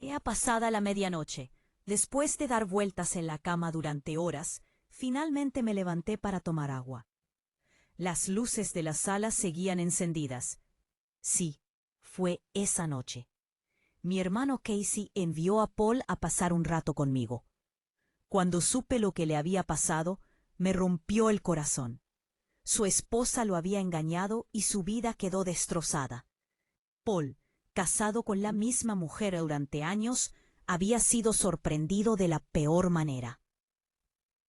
Era pasada la medianoche. Después de dar vueltas en la cama durante horas, finalmente me levanté para tomar agua. Las luces de la sala seguían encendidas. Sí, fue esa noche. Mi hermano Casey envió a Paul a pasar un rato conmigo. Cuando supe lo que le había pasado, me rompió el corazón. Su esposa lo había engañado y su vida quedó destrozada. Paul, casado con la misma mujer durante años, había sido sorprendido de la peor manera.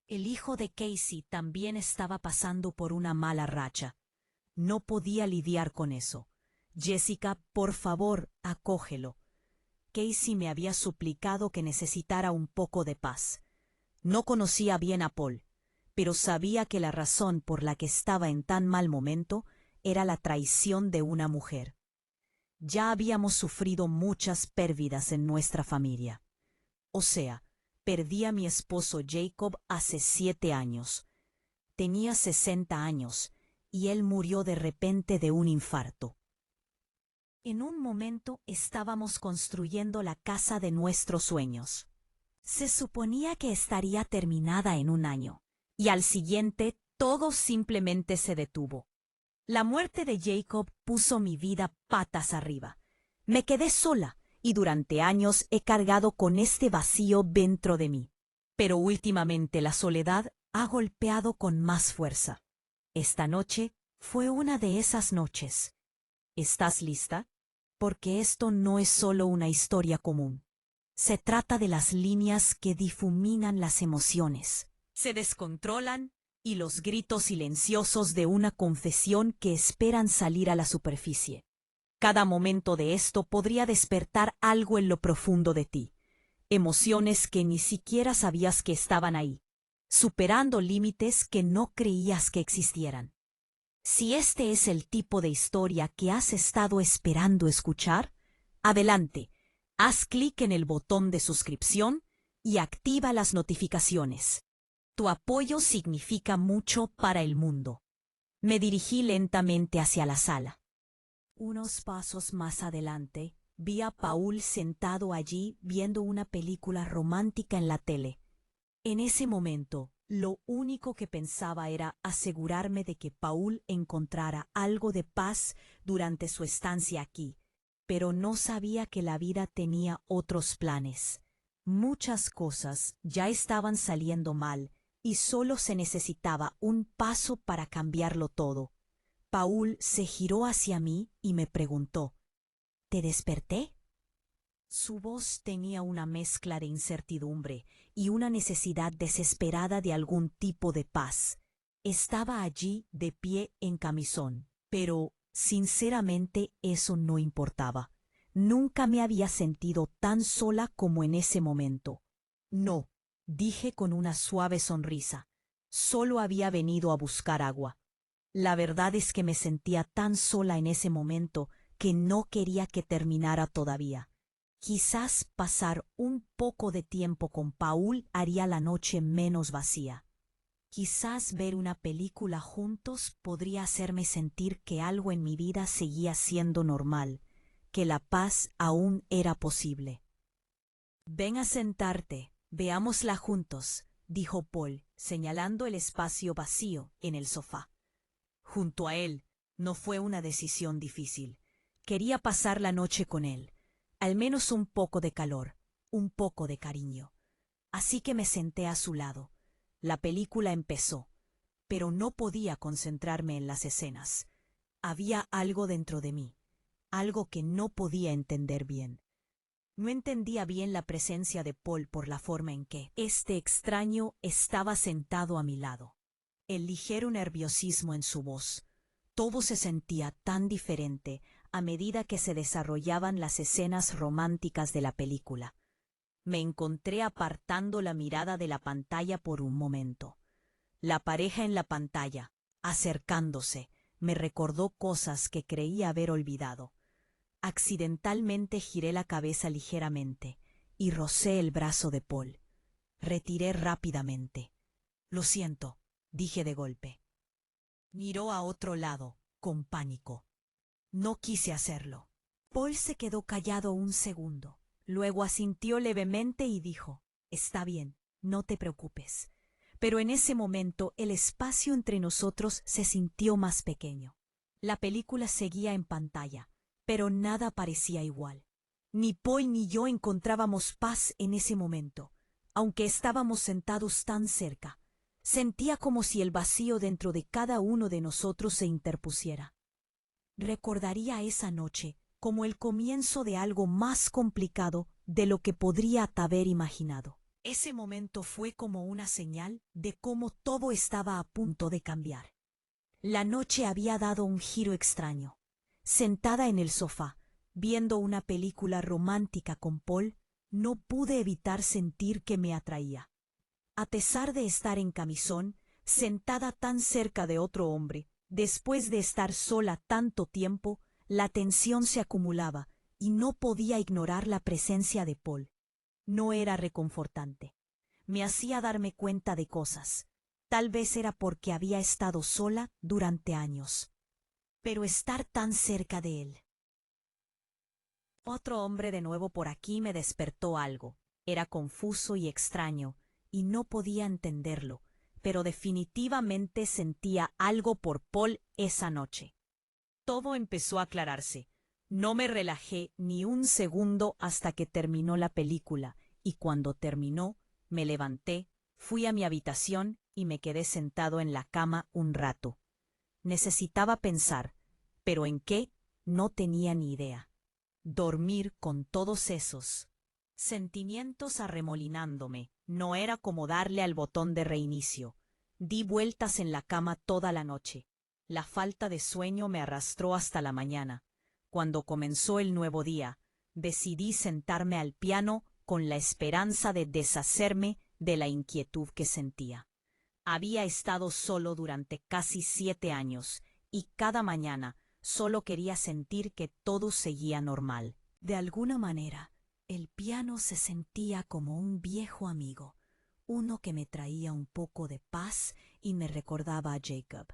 El hijo de Casey también estaba pasando por una mala racha. No podía lidiar con eso. Jessica, por favor, acógelo. Casey me había suplicado que necesitara un poco de paz. No conocía bien a Paul, pero sabía que la razón por la que estaba en tan mal momento era la traición de una mujer. Ya habíamos sufrido muchas pérdidas en nuestra familia. O sea, perdí a mi esposo Jacob hace 7 años. Tenía 60 años y él murió de repente de un infarto. En un momento estábamos construyendo la casa de nuestros sueños. Se suponía que estaría terminada en un año, y al siguiente todo simplemente se detuvo. La muerte de Jacob puso mi vida patas arriba. Me quedé sola y durante años he cargado con este vacío dentro de mí. Pero últimamente la soledad ha golpeado con más fuerza. Esta noche fue una de esas noches. ¿Estás lista? Porque esto no es solo una historia común. Se trata de las líneas que difuminan las emociones. Se descontrolan y los gritos silenciosos de una confesión que esperan salir a la superficie. Cada momento de esto podría despertar algo en lo profundo de ti. Emociones que ni siquiera sabías que estaban ahí, superando límites que no creías que existieran. Si este es el tipo de historia que has estado esperando escuchar, adelante, haz clic en el botón de suscripción y activa las notificaciones. Tu apoyo significa mucho para el mundo. Me dirigí lentamente hacia la sala. Unos pasos más adelante, vi a Paul sentado allí viendo una película romántica en la tele. En ese momento, lo único que pensaba era asegurarme de que Paul encontrara algo de paz durante su estancia aquí, pero no sabía que la vida tenía otros planes. Muchas cosas ya estaban saliendo mal y solo se necesitaba un paso para cambiarlo todo. Paul se giró hacia mí y me preguntó, ¿te desperté? Su voz tenía una mezcla de incertidumbre y una necesidad desesperada de algún tipo de paz. Estaba allí de pie en camisón, pero sinceramente eso no importaba. Nunca me había sentido tan sola como en ese momento. No, dije con una suave sonrisa. Solo había venido a buscar agua. La verdad es que me sentía tan sola en ese momento que no quería que terminara todavía. Quizás pasar un poco de tiempo con Paul haría la noche menos vacía. Quizás ver una película juntos podría hacerme sentir que algo en mi vida seguía siendo normal, que la paz aún era posible. Ven a sentarte, veámosla juntos, dijo Paul, señalando el espacio vacío en el sofá. Junto a él, no fue una decisión difícil. Quería pasar la noche con él. Al menos un poco de calor, un poco de cariño. Así que me senté a su lado. La película empezó, pero no podía concentrarme en las escenas. Había algo dentro de mí, algo que no podía entender bien. No entendía bien la presencia de Paul por la forma en que este extraño estaba sentado a mi lado. El ligero nerviosismo en su voz. Todo se sentía tan diferente a medida que se desarrollaban las escenas románticas de la película. Me encontré apartando la mirada de la pantalla por un momento. La pareja en la pantalla, acercándose, me recordó cosas que creía haber olvidado. Accidentalmente giré la cabeza ligeramente y rocé el brazo de Paul. Retiré rápidamente. Lo siento, dije de golpe. Miró a otro lado, con pánico. No quise hacerlo. Paul se quedó callado un segundo. Luego asintió levemente y dijo, «Está bien, no te preocupes». Pero en ese momento el espacio entre nosotros se sintió más pequeño. La película seguía en pantalla, pero nada parecía igual. Ni Paul ni yo encontrábamos paz en ese momento, aunque estábamos sentados tan cerca. Sentía como si el vacío dentro de cada uno de nosotros se interpusiera. Recordaría esa noche como el comienzo de algo más complicado de lo que podría haber imaginado. Ese momento fue como una señal de cómo todo estaba a punto de cambiar. La noche había dado un giro extraño. Sentada en el sofá, viendo una película romántica con Paul, no pude evitar sentir que me atraía. A pesar de estar en camisón, sentada tan cerca de otro hombre, después de estar sola tanto tiempo, la tensión se acumulaba y no podía ignorar la presencia de Paul. No era reconfortante. Me hacía darme cuenta de cosas. Tal vez era porque había estado sola durante años. Pero estar tan cerca de él. Otro hombre de nuevo por aquí me despertó algo. Era confuso y extraño, y no podía entenderlo, pero definitivamente sentía algo por Paul esa noche. Todo empezó a aclararse. No me relajé ni un segundo hasta que terminó la película, y cuando terminó, me levanté, fui a mi habitación y me quedé sentado en la cama un rato. Necesitaba pensar, pero ¿en qué? No tenía ni idea. Dormir con todos esos sentimientos arremolinándome no era como darle al botón de reinicio. Di vueltas en la cama toda la noche. La falta de sueño me arrastró hasta la mañana. Cuando comenzó el nuevo día, decidí sentarme al piano con la esperanza de deshacerme de la inquietud que sentía. Había estado solo durante casi 7 años, y cada mañana solo quería sentir que todo seguía normal. De alguna manera, el piano se sentía como un viejo amigo, uno que me traía un poco de paz y me recordaba a Jacob.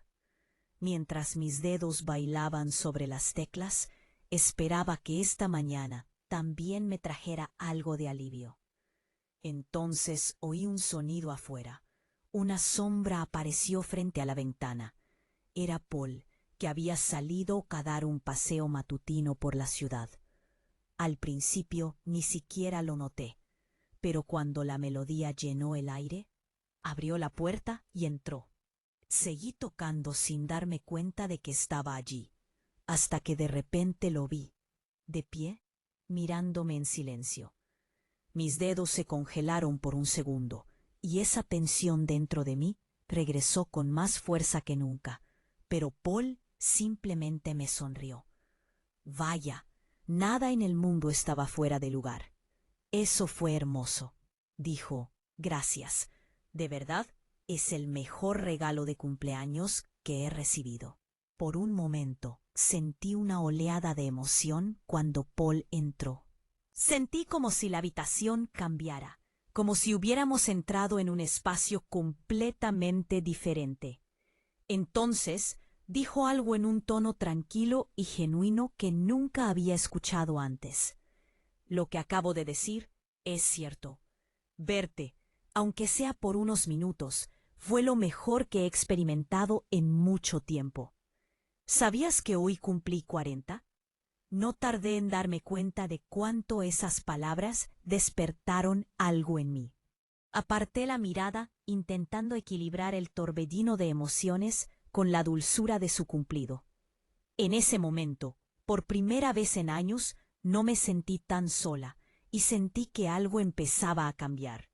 Mientras mis dedos bailaban sobre las teclas, esperaba que esta mañana también me trajera algo de alivio. Entonces oí un sonido afuera. Una sombra apareció frente a la ventana. Era Paul, que había salido a dar un paseo matutino por la ciudad. Al principio ni siquiera lo noté, pero cuando la melodía llenó el aire, abrió la puerta y entró. Seguí tocando sin darme cuenta de que estaba allí, hasta que de repente lo vi, de pie, mirándome en silencio. Mis dedos se congelaron por un segundo, y esa tensión dentro de mí regresó con más fuerza que nunca, pero Paul simplemente me sonrió. Vaya, nada en el mundo estaba fuera de lugar. Eso fue hermoso, dijo. Gracias. De verdad, es el mejor regalo de cumpleaños que he recibido. Por un momento, sentí una oleada de emoción cuando Paul entró. Sentí como si la habitación cambiara, como si hubiéramos entrado en un espacio completamente diferente. Entonces, dijo algo en un tono tranquilo y genuino que nunca había escuchado antes. Lo que acabo de decir es cierto. Verte, aunque sea por unos minutos, fue lo mejor que he experimentado en mucho tiempo. ¿Sabías que hoy cumplí 40? No tardé en darme cuenta de cuánto esas palabras despertaron algo en mí. Aparté la mirada, intentando equilibrar el torbellino de emociones con la dulzura de su cumplido. En ese momento, por primera vez en años, no me sentí tan sola y sentí que algo empezaba a cambiar.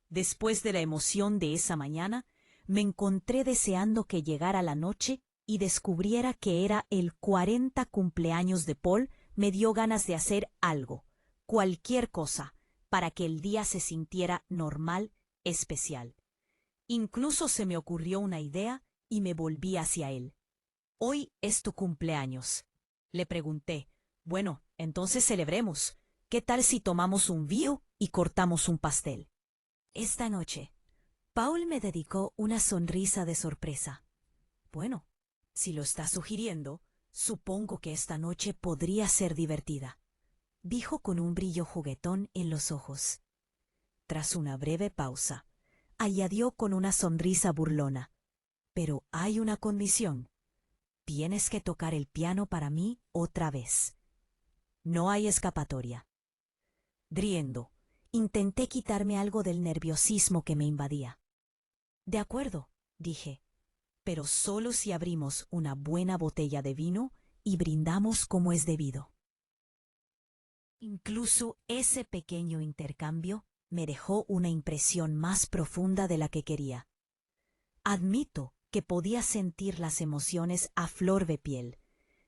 Después de la emoción de esa mañana, me encontré deseando que llegara la noche y descubriera que era el 40 cumpleaños de Paul. Me dio ganas de hacer algo, cualquier cosa, para que el día se sintiera normal, especial. Incluso se me ocurrió una idea y me volví hacia él. «Hoy es tu cumpleaños», le pregunté. «Bueno, entonces celebremos. ¿Qué tal si tomamos un vino y cortamos un pastel?» Esta noche, Paul me dedicó una sonrisa de sorpresa. «Bueno, si lo estás sugiriendo, supongo que esta noche podría ser divertida». dijo con un brillo juguetón en los ojos. Tras una breve pausa, añadió con una sonrisa burlona: «Pero hay una condición. Tienes que tocar el piano para mí otra vez. No hay escapatoria». Riendo, intenté quitarme algo del nerviosismo que me invadía. «De acuerdo», dije, «pero solo si abrimos una buena botella de vino y brindamos como es debido». Incluso ese pequeño intercambio me dejó una impresión más profunda de la que quería. Admito que podía sentir las emociones a flor de piel,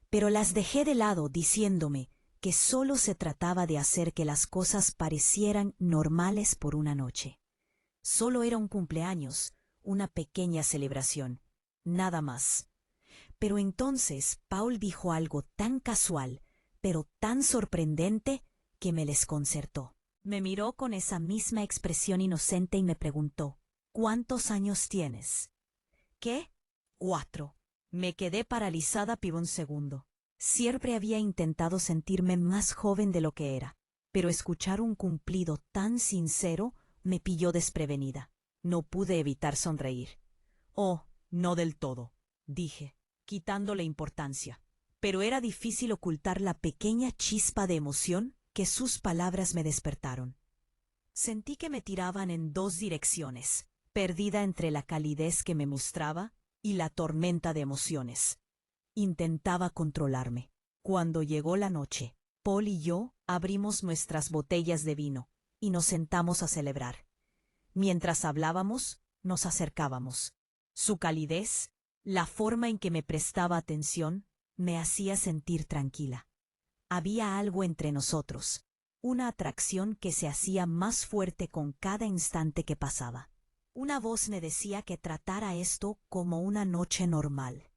pero las dejé de lado diciéndome que solo se trataba de hacer que las cosas parecieran normales por una noche. Solo era un cumpleaños, una pequeña celebración, nada más. Pero entonces Paul dijo algo tan casual, pero tan sorprendente, que me desconcertó. Me miró con esa misma expresión inocente y me preguntó: «¿Cuántos años tienes?» «¿Qué?» «4». Me quedé paralizada por un segundo. Siempre había intentado sentirme más joven de lo que era, pero escuchar un cumplido tan sincero me pilló desprevenida. No pude evitar sonreír. «Oh, no del todo», dije, quitándole importancia. Pero era difícil ocultar la pequeña chispa de emoción que sus palabras me despertaron. Sentí que me tiraban en dos direcciones, perdida entre la calidez que me mostraba y la tormenta de emociones. Intentaba controlarme. Cuando llegó la noche, Paul y yo abrimos nuestras botellas de vino y nos sentamos a celebrar. Mientras hablábamos, nos acercábamos. Su calidez, la forma en que me prestaba atención, me hacía sentir tranquila. Había algo entre nosotros, una atracción que se hacía más fuerte con cada instante que pasaba. Una voz me decía que tratara esto como una noche normal.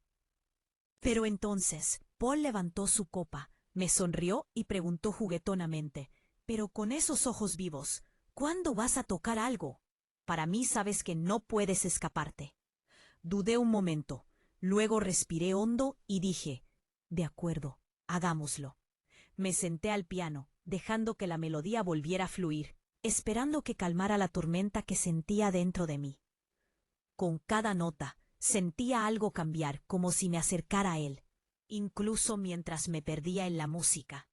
Pero entonces Paul levantó su copa, me sonrió y preguntó juguetonamente: «Pero con esos ojos vivos, ¿cuándo vas a tocar algo? Para mí sabes que no puedes escaparte». Dudé un momento, luego respiré hondo y dije: «De acuerdo, hagámoslo». Me senté al piano, dejando que la melodía volviera a fluir, esperando que calmara la tormenta que sentía dentro de mí. Con cada nota, sentía algo cambiar, como si me acercara a él, incluso mientras me perdía en la música.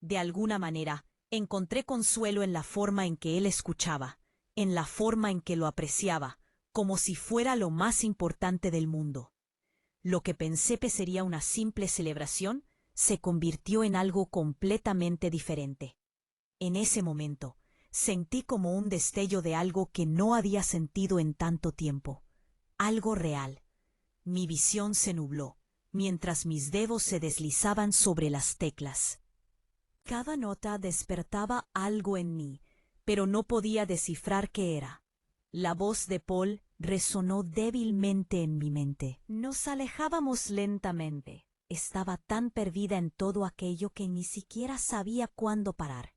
De alguna manera, encontré consuelo en la forma en que él escuchaba, en la forma en que lo apreciaba, como si fuera lo más importante del mundo. Lo que pensé que sería una simple celebración se convirtió en algo completamente diferente. En ese momento, sentí como un destello de algo que no había sentido en tanto tiempo. Algo real. Mi visión se nubló, mientras mis dedos se deslizaban sobre las teclas. Cada nota despertaba algo en mí, pero no podía descifrar qué era. La voz de Paul resonó débilmente en mi mente. Nos alejábamos lentamente. Estaba tan perdida en todo aquello que ni siquiera sabía cuándo parar.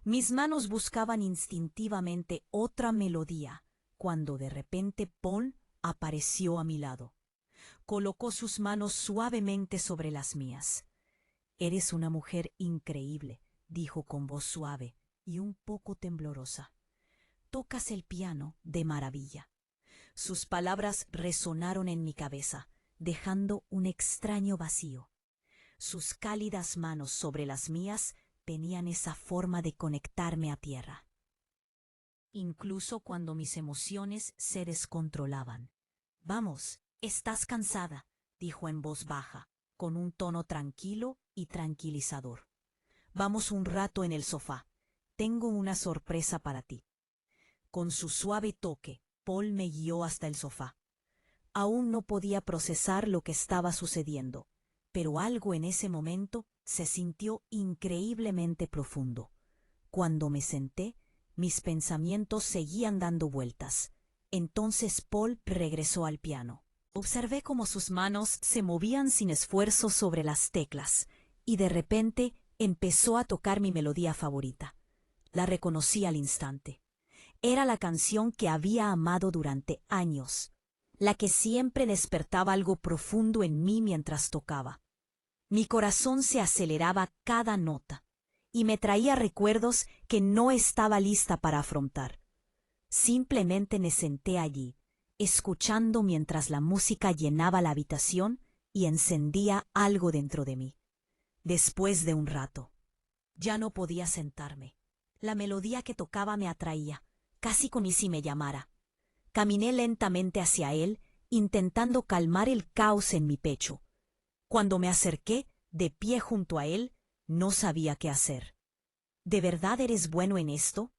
Mis manos buscaban instintivamente otra melodía, cuando de repente Paul apareció a mi lado. Colocó sus manos suavemente sobre las mías. «Eres una mujer increíble», dijo con voz suave y un poco temblorosa. «Tocas el piano de maravilla». Sus palabras resonaron en mi cabeza, dejando un extraño vacío. Sus cálidas manos sobre las mías tenían esa forma de conectarme a tierra. Incluso cuando mis emociones se descontrolaban. «Vamos, estás cansada», dijo en voz baja, con un tono tranquilo y tranquilizador. «Vamos un rato en el sofá. Tengo una sorpresa para ti». Con su suave toque, Paul me guió hasta el sofá. Aún no podía procesar lo que estaba sucediendo, pero algo en ese momento se sintió increíblemente profundo. Cuando me senté, mis pensamientos seguían dando vueltas. Entonces Paul regresó al piano. Observé cómo sus manos se movían sin esfuerzo sobre las teclas, y de repente empezó a tocar mi melodía favorita. La reconocí al instante. Era la canción que había amado durante años, la que siempre despertaba algo profundo en mí mientras tocaba. Mi corazón se aceleraba cada nota. y me traía recuerdos que no estaba lista para afrontar. Simplemente me senté allí, escuchando mientras la música llenaba la habitación y encendía algo dentro de mí. Después de un rato, ya no podía sentarme. La melodía que tocaba me atraía, casi como si me llamara. Caminé lentamente hacia él, intentando calmar el caos en mi pecho. Cuando me acerqué, de pie junto a él, no sabía qué hacer. ¿De verdad eres bueno en esto?,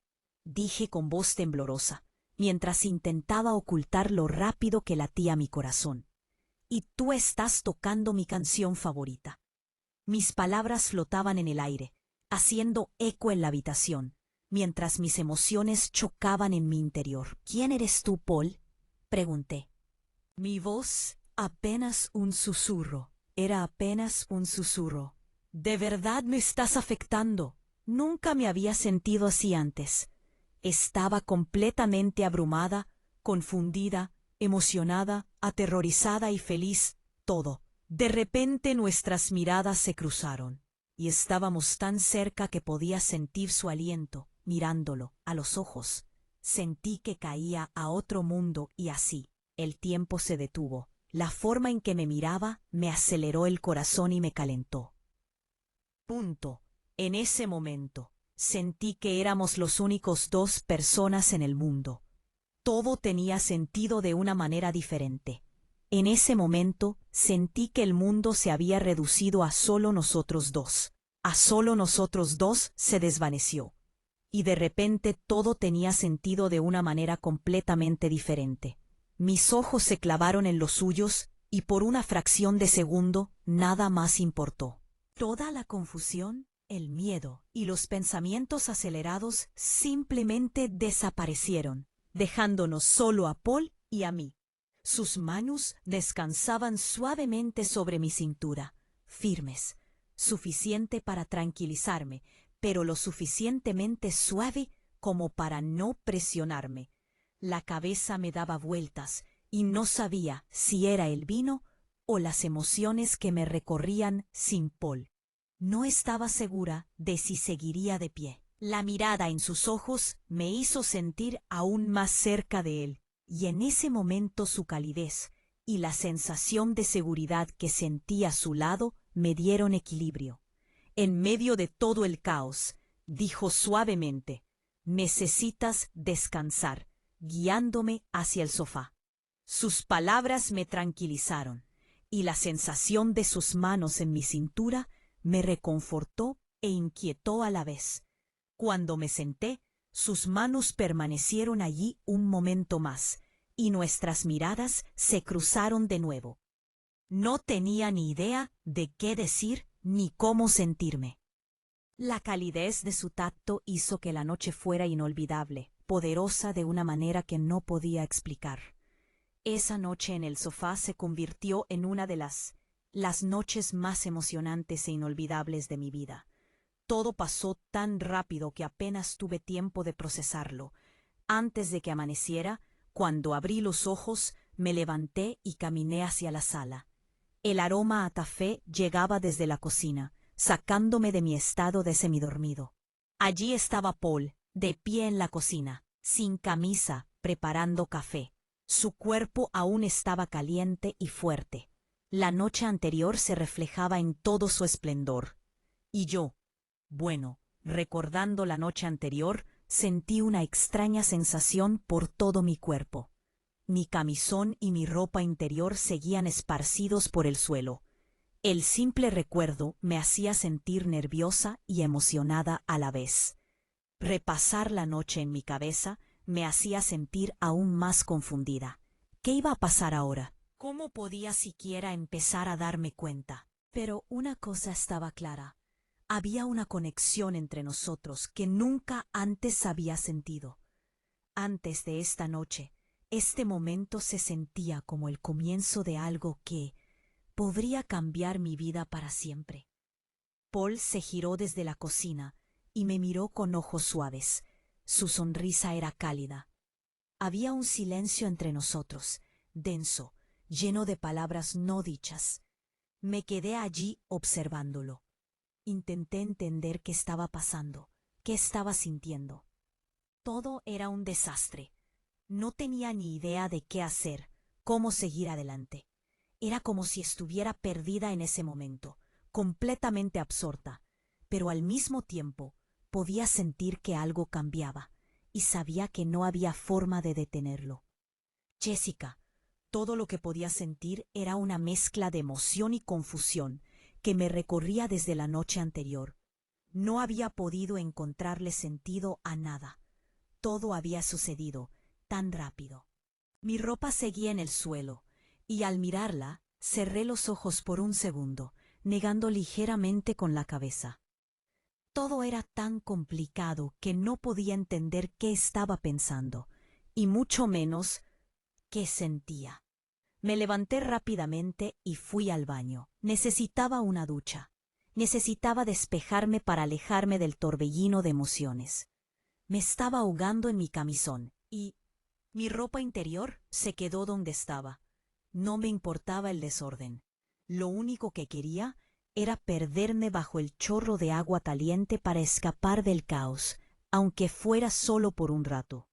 dije con voz temblorosa, mientras intentaba ocultar lo rápido que latía mi corazón. Y tú estás tocando mi canción favorita. Mis palabras flotaban en el aire, haciendo eco en la habitación, mientras mis emociones chocaban en mi interior. ¿Quién eres tú, Paul?, pregunté. Mi voz, apenas un susurro. Era apenas un susurro. De verdad me estás afectando. Nunca me había sentido así antes. Estaba completamente abrumada, confundida, emocionada, aterrorizada y feliz, todo. De repente nuestras miradas se cruzaron, y estábamos tan cerca que podía sentir su aliento, mirándolo a los ojos. Sentí que caía a otro mundo y así, el tiempo se detuvo. La forma en que me miraba me aceleró el corazón y me calentó. Punto. En ese momento, sentí que éramos los únicos dos personas en el mundo. Todo tenía sentido de una manera diferente. En ese momento, sentí que el mundo se había reducido a solo nosotros dos. A solo nosotros dos se desvaneció. Y de repente todo tenía sentido de una manera completamente diferente. Mis ojos se clavaron en los suyos, y por una fracción de segundo, nada más importó. Toda la confusión, el miedo y los pensamientos acelerados simplemente desaparecieron, dejándonos solo a Paul y a mí. Sus manos descansaban suavemente sobre mi cintura, firmes, suficiente para tranquilizarme, pero lo suficientemente suave como para no presionarme. La cabeza me daba vueltas y no sabía si era el vino o las emociones que me recorrían sin Paul. No estaba segura de si seguiría de pie. La mirada en sus ojos me hizo sentir aún más cerca de él, y en ese momento su calidez y la sensación de seguridad que sentí a su lado me dieron equilibrio. En medio de todo el caos, dijo suavemente: «Necesitas descansar», guiándome hacia el sofá. Sus palabras me tranquilizaron, y la sensación de sus manos en mi cintura me reconfortó e inquietó a la vez. Cuando me senté, sus manos permanecieron allí un momento más, y nuestras miradas se cruzaron de nuevo. No tenía ni idea de qué decir ni cómo sentirme. La calidez de su tacto hizo que la noche fuera inolvidable, poderosa de una manera que no podía explicar. Esa noche en el sofá se convirtió en una de las noches más emocionantes e inolvidables de mi vida. Todo pasó tan rápido que apenas tuve tiempo de procesarlo. Antes de que amaneciera, cuando abrí los ojos, me levanté y caminé hacia la sala. El aroma a café llegaba desde la cocina, sacándome de mi estado de semidormido. Allí estaba Paul, de pie en la cocina, sin camisa, preparando café. Su cuerpo aún estaba caliente y fuerte. La noche anterior se reflejaba en todo su esplendor. Y yo, bueno, recordando la noche anterior, sentí una extraña sensación por todo mi cuerpo. Mi camisón y mi ropa interior seguían esparcidos por el suelo. El simple recuerdo me hacía sentir nerviosa y emocionada a la vez. Repasar la noche en mi cabeza me hacía sentir aún más confundida. ¿Qué iba a pasar ahora? ¿Cómo podía siquiera empezar a darme cuenta? Pero una cosa estaba clara. Había una conexión entre nosotros que nunca antes había sentido. Antes de esta noche, este momento se sentía como el comienzo de algo que podría cambiar mi vida para siempre. Paul se giró desde la cocina y me miró con ojos suaves. Su sonrisa era cálida. Había un silencio entre nosotros, denso, lleno de palabras no dichas. Me quedé allí observándolo. Intenté entender qué estaba pasando, qué estaba sintiendo. Todo era un desastre. No tenía ni idea de qué hacer, cómo seguir adelante. Era como si estuviera perdida en ese momento, completamente absorta, pero al mismo tiempo podía sentir que algo cambiaba y sabía que no había forma de detenerlo. Jessica, todo lo que podía sentir era una mezcla de emoción y confusión que me recorría desde la noche anterior. No había podido encontrarle sentido a nada. Todo había sucedido tan rápido. Mi ropa seguía en el suelo, y al mirarla, cerré los ojos por un segundo, negando ligeramente con la cabeza. Todo era tan complicado que no podía entender qué estaba pensando, y mucho menos qué sentía. Me levanté rápidamente y fui al baño. Necesitaba una ducha. Necesitaba despejarme para alejarme del torbellino de emociones. Me estaba ahogando en mi camisón y mi ropa interior se quedó donde estaba. No me importaba el desorden. Lo único que quería era perderme bajo el chorro de agua caliente para escapar del caos, aunque fuera solo por un rato.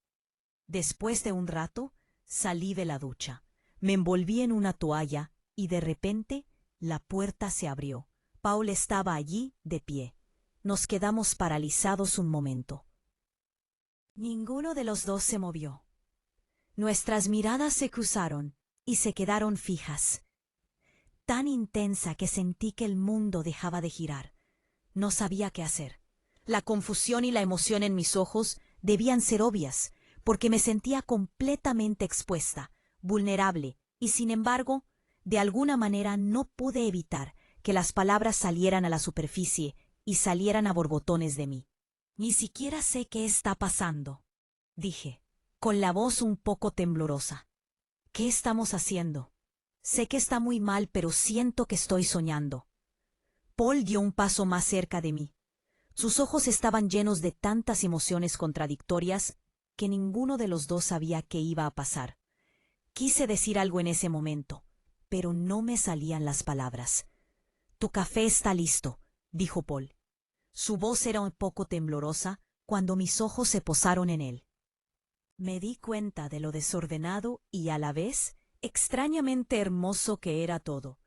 Después de un rato, salí de la ducha. Me envolví en una toalla y de repente la puerta se abrió. Paul estaba allí, de pie. Nos quedamos paralizados un momento. Ninguno de los dos se movió. Nuestras miradas se cruzaron y se quedaron fijas, tan intensa que sentí que el mundo dejaba de girar. No sabía qué hacer. La confusión y la emoción en mis ojos debían ser obvias, porque me sentía completamente expuesta, vulnerable, y sin embargo, de alguna manera no pude evitar que las palabras salieran a la superficie y salieran a borbotones de mí. Ni siquiera sé qué está pasando, dije, con la voz un poco temblorosa. ¿Qué estamos haciendo? Sé que está muy mal, pero siento que estoy soñando. Paul dio un paso más cerca de mí. Sus ojos estaban llenos de tantas emociones contradictorias que ninguno de los dos sabía qué iba a pasar. Quise decir algo en ese momento, pero no me salían las palabras. Tu café está listo, dijo Paul. Su voz era un poco temblorosa cuando mis ojos se posaron en él. Me di cuenta de lo desordenado y a la vez extrañamente hermoso que era todo.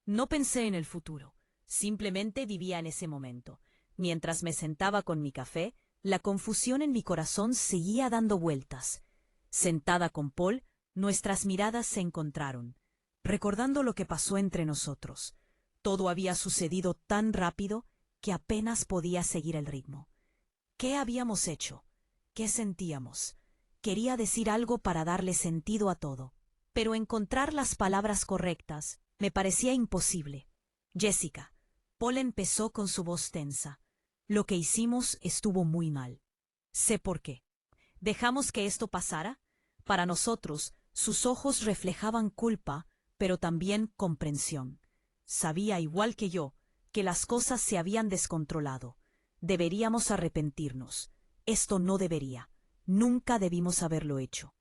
No pensé en el futuro, simplemente vivía en ese momento. Mientras me sentaba con mi café, la confusión en mi corazón seguía dando vueltas. Sentada con Paul, nuestras miradas se encontraron, recordando lo que pasó entre nosotros. Todo había sucedido tan rápido que apenas podía seguir el ritmo. ¿Qué habíamos hecho? ¿Qué sentíamos? Quería decir algo para darle sentido a todo, pero encontrar las palabras correctas me parecía imposible. Jessica, Paul empezó con su voz tensa. Lo que hicimos estuvo muy mal. Sé por qué. ¿Dejamos que esto pasara? Para nosotros, sus ojos reflejaban culpa, pero también comprensión. Sabía, igual que yo, que las cosas se habían descontrolado. Deberíamos arrepentirnos. Esto no debería. Nunca debimos haberlo hecho.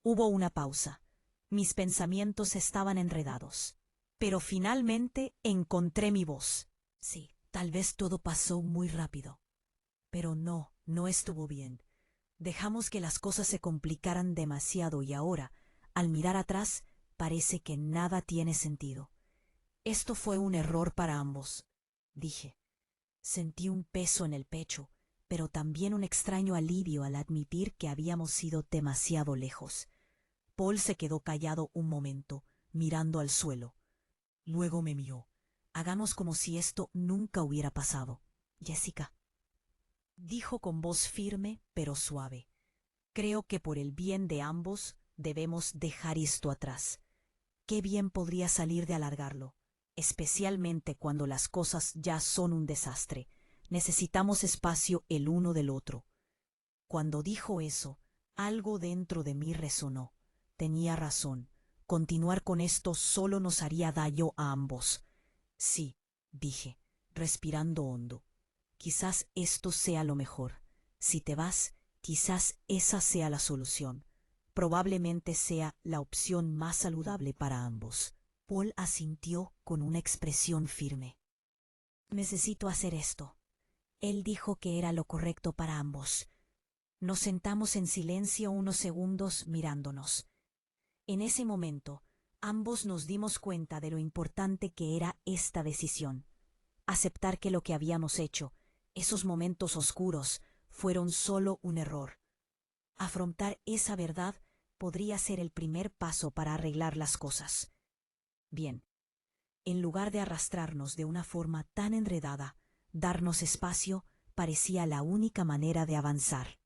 Hubo una pausa. Mis pensamientos estaban enredados. Pero finalmente encontré mi voz. Sí, tal vez todo pasó muy rápido. Pero no estuvo bien. Dejamos que las cosas se complicaran demasiado y ahora, al mirar atrás, parece que nada tiene sentido. Esto fue un error para ambos, dije. Sentí un peso en el pecho, pero también un extraño alivio al admitir que habíamos ido demasiado lejos. Paul se quedó callado un momento, mirando al suelo. Luego me miró. Hagamos como si esto nunca hubiera pasado. Jessica, dijo con voz firme pero suave. Creo que por el bien de ambos debemos dejar esto atrás. Qué bien podría salir de alargarlo, especialmente cuando las cosas ya son un desastre. Necesitamos espacio el uno del otro. Cuando dijo eso, algo dentro de mí resonó. Tenía razón. Continuar con esto solo nos haría daño a ambos. Sí, dije, respirando hondo. Quizás esto sea lo mejor. Si te vas, quizás esa sea la solución. Probablemente sea la opción más saludable para ambos. Paul asintió con una expresión firme. Necesito hacer esto. Él dijo que era lo correcto para ambos. Nos sentamos en silencio unos segundos mirándonos. En ese momento, ambos nos dimos cuenta de lo importante que era esta decisión. Aceptar que lo que habíamos hecho, esos momentos oscuros, fueron solo un error. Afrontar esa verdad podría ser el primer paso para arreglar las cosas. Bien, en lugar de arrastrarnos de una forma tan enredada, darnos espacio parecía la única manera de avanzar.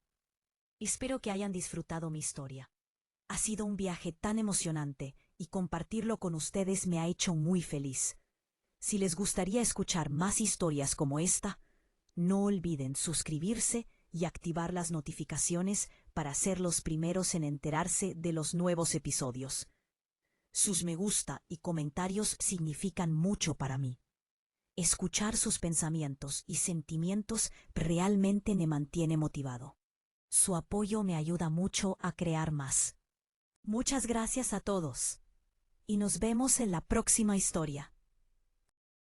Espero que hayan disfrutado mi historia. Ha sido un viaje tan emocionante y compartirlo con ustedes me ha hecho muy feliz. Si les gustaría escuchar más historias como esta, no olviden suscribirse y activar las notificaciones para ser los primeros en enterarse de los nuevos episodios. Sus me gusta y comentarios significan mucho para mí. Escuchar sus pensamientos y sentimientos realmente me mantiene motivado. Su apoyo me ayuda mucho a crear más. Muchas gracias a todos. Y nos vemos en la próxima historia.